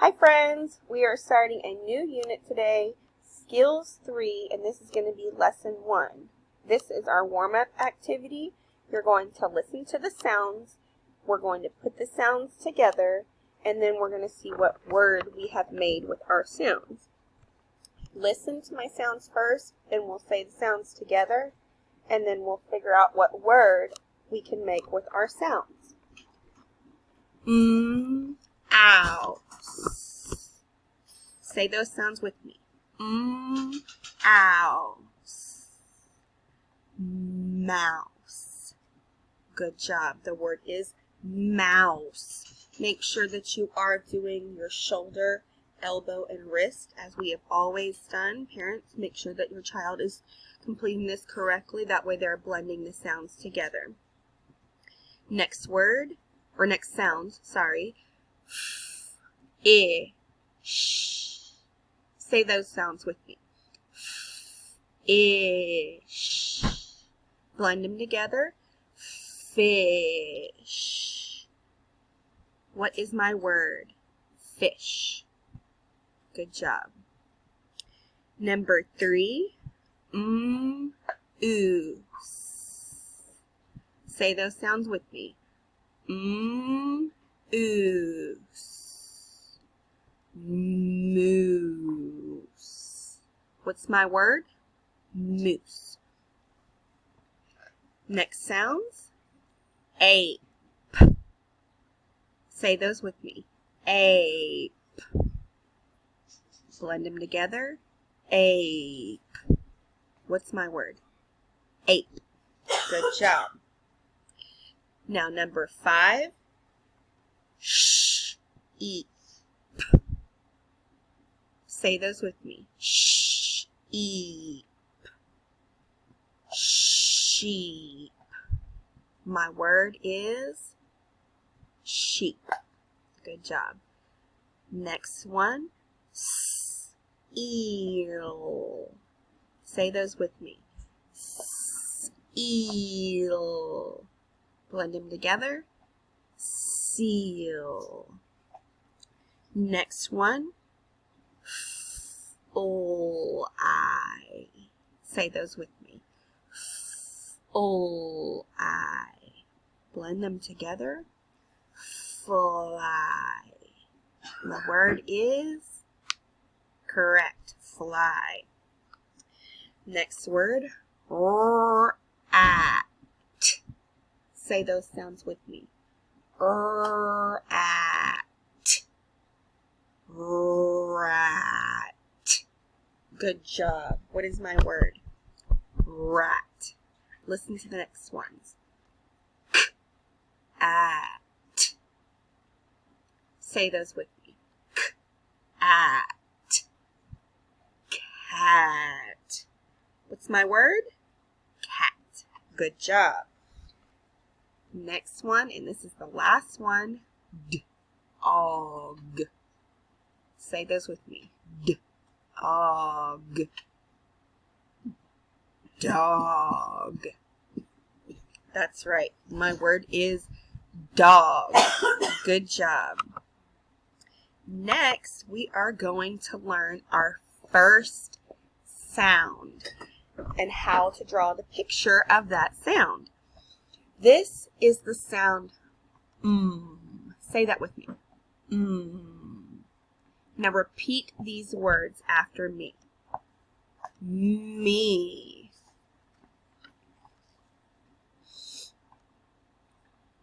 Hi friends, we are starting a new unit today, Skills 3, and this is going to be Lesson 1. This is our warm-up activity. You're going to listen to the sounds, we're going to put the sounds together, and then we're going to see what word we have made with our sounds. Listen to my sounds first, and we'll say the sounds together, and then we'll figure out what word we can make with our sounds. Ow. Say those sounds with me. Ow. Mouse. Good job. The word is mouse. Make sure that you are doing your shoulder, elbow, and wrist as we have always done. Parents, make sure that your child is completing this correctly. That way they're blending the sounds together. Next word, or next sounds, sorry. Ish. Say those sounds with me. Ish. Blend them together. Fish. What is my word? Fish. Good job. Number 3. Oos. Say those sounds with me. Oos. Moose. What's my word? Moose. Next sounds. Ape. Say those with me. Ape. Blend them together. Ape. What's my word? Ape. Good job. Now number 5. Sheep. Say those with me. Sheep. Sheep. My word is sheep. Good job. Next one. Eel. Say those with me. Eel. Blend them together. Seal. Next one. Eye. Say those with me. Eye. Blend them together. Fly. The word is correct. Fly. Next word. Rat. Say those sounds with me. Rat. Rat. Good job. What is my word? Rat. Listen to the next ones. At. Say those with me. At. Cat. What's my word? Cat. Good job. Next one, and this is the last one. Dog. Say those with me. Dog. Dog. That's right. My word is dog. Good job. Next, we are going to learn our first sound and how to draw the picture of that sound. This is the sound Say that with me. Now repeat these words after me. Me.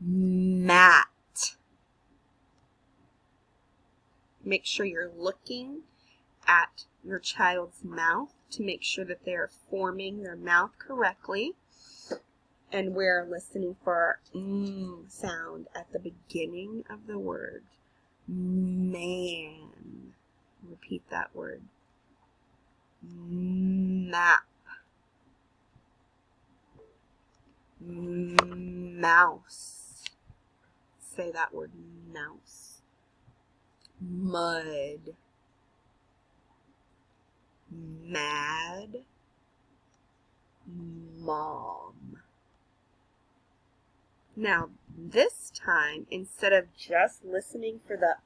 Mat. Make sure you're looking at your child's mouth to make sure that they are forming their mouth correctly. And we're listening for our sound at the beginning of the word. Man. Repeat that word. Map. Mouse. Say that word, mouse. Mud. Mad. Mom. Now, this time, instead of just listening for the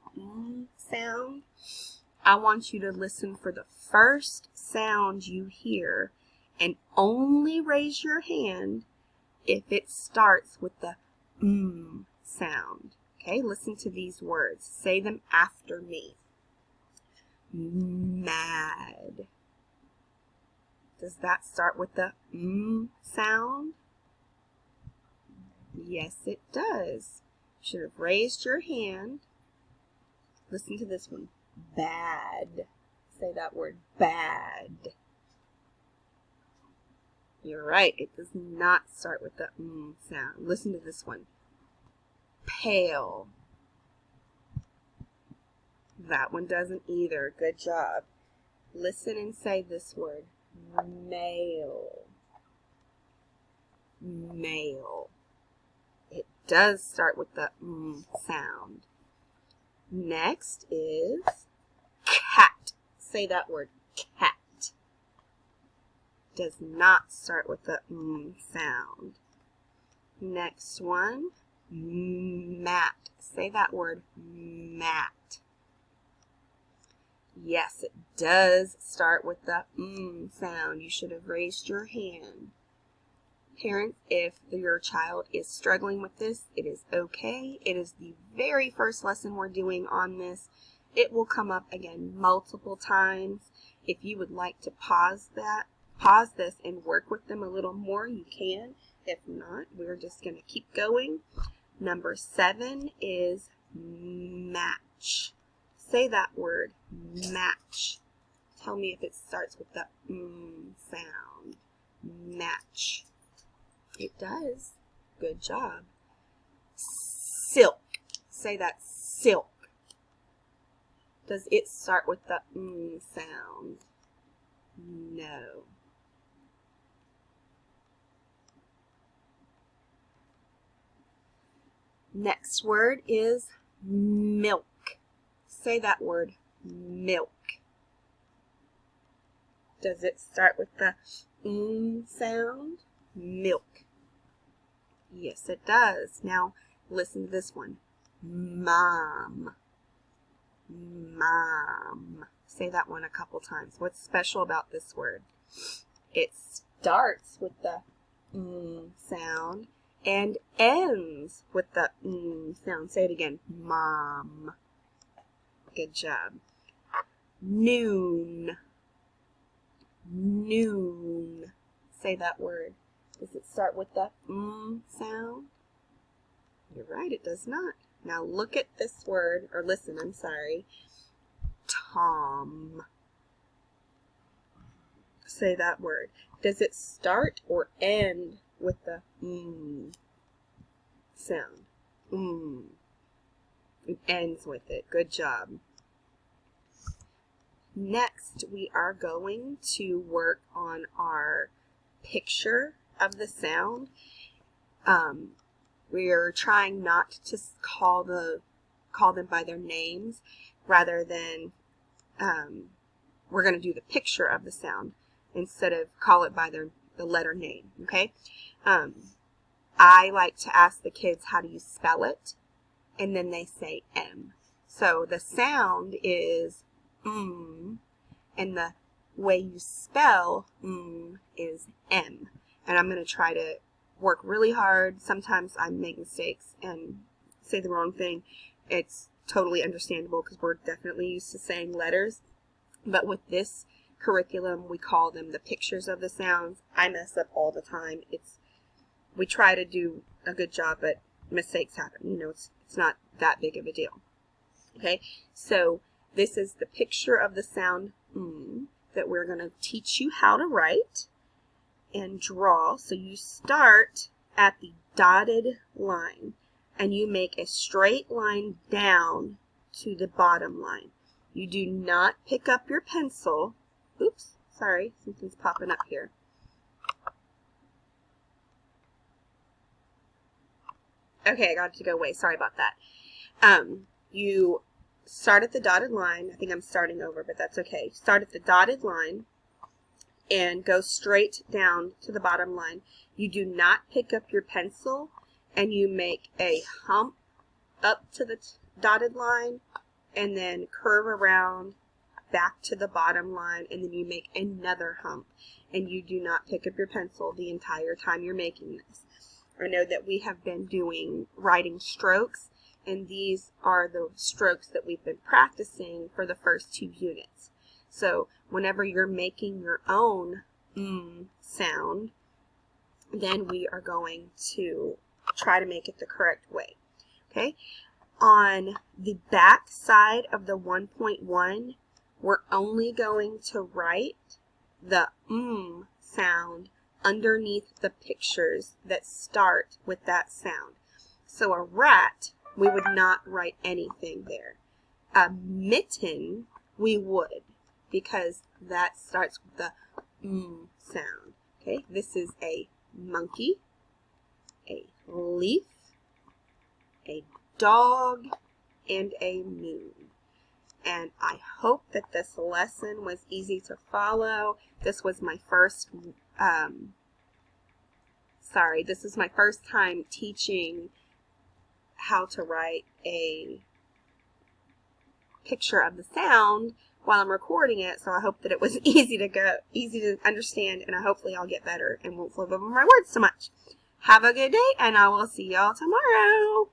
sound, I want you to listen for the first sound you hear and only raise your hand if it starts with the sound. Okay, listen to these words. Say them after me. Mad. Does that start with the sound? Yes, it does. You should have raised your hand. Listen to this one. Bad. Say that word, bad. You're right. It does not start with the sound. Listen to this one. Pale. That one doesn't either. Good job. Listen and say this word. Male. Male. It does start with the sound. Next is cat. Say that word, cat. Does not start with the sound. Next one, mat. Say that word, mat. Yes, it does start with the sound. You should have raised your hand. Parents, if your child is struggling with this, it is okay. It is the very first lesson we're doing on this. It will come up again multiple times. If you would like to pause this and work with them a little more, you can. If not, we're just going to keep going. Number 7 is match. Say that word, match. Tell me if it starts with the sound. Match. It does. Good job. Silk. Say that, silk. Does it start with the sound? No. Next word is milk. Say that word, milk. Does it start with the sound? Milk. Yes, it does. Now, listen to this one. Mom. Mom. Say that one a couple times. What's special about this word? It starts with the sound and ends with the sound. Say it again. Mom. Good job. Noon. Noon. Say that word. Does it start with the sound? You're right, it does not. Now look at this word, or listen, I'm sorry. Tom. Say that word. Does it start or end with the sound? It ends with it. Good job. Next, we are going to work on our picture of the sound. We're trying not to call them by their names, rather than we're going to do the picture of the sound instead of call it by the letter name. Okay. I like to ask the kids, how do you spell it? And then they say M. So the sound is and the way you spell is M. And I'm going to try to work really hard. Sometimes I make mistakes and say the wrong thing. It's totally understandable because we're definitely used to saying letters. But with this curriculum, we call them the pictures of the sounds. I mess up all the time. We try to do a good job, but mistakes happen. You know, it's not that big of a deal. Okay, so this is the picture of the sound that we're going to teach you how to write and draw. So you start at the dotted line and you make a straight line down to the bottom line. You do not pick up your pencil. Oops, sorry, something's popping up here. Okay, I got it to go away. Sorry about that. You start at the dotted line. I think I'm starting over, but that's okay. Start at the dotted line and go straight down to the bottom line. You do not pick up your pencil and you make a hump up to the dotted line and then curve around back to the bottom line, and then you make another hump, and you do not pick up your pencil the entire time you're making this. I know that we have been doing writing strokes, and these are the strokes that we've been practicing for the first 2 units. So whenever you're making your own sound, then we are going to try to make it the correct way. Okay? On the back side of the 1.1, we're only going to write the sound underneath the pictures that start with that sound. So a rat, we would not write anything there. A mitten, we would, because that starts with the sound. Okay, this is a monkey, a leaf, a dog, and a moon. And I hope that this lesson was easy to follow. This was my first, this is my first time teaching how to write a picture of the sound while I'm recording it. So I hope that it was easy to understand, and hopefully I'll get better and won't flip over my words so much. Have a good day, and I will see y'all tomorrow.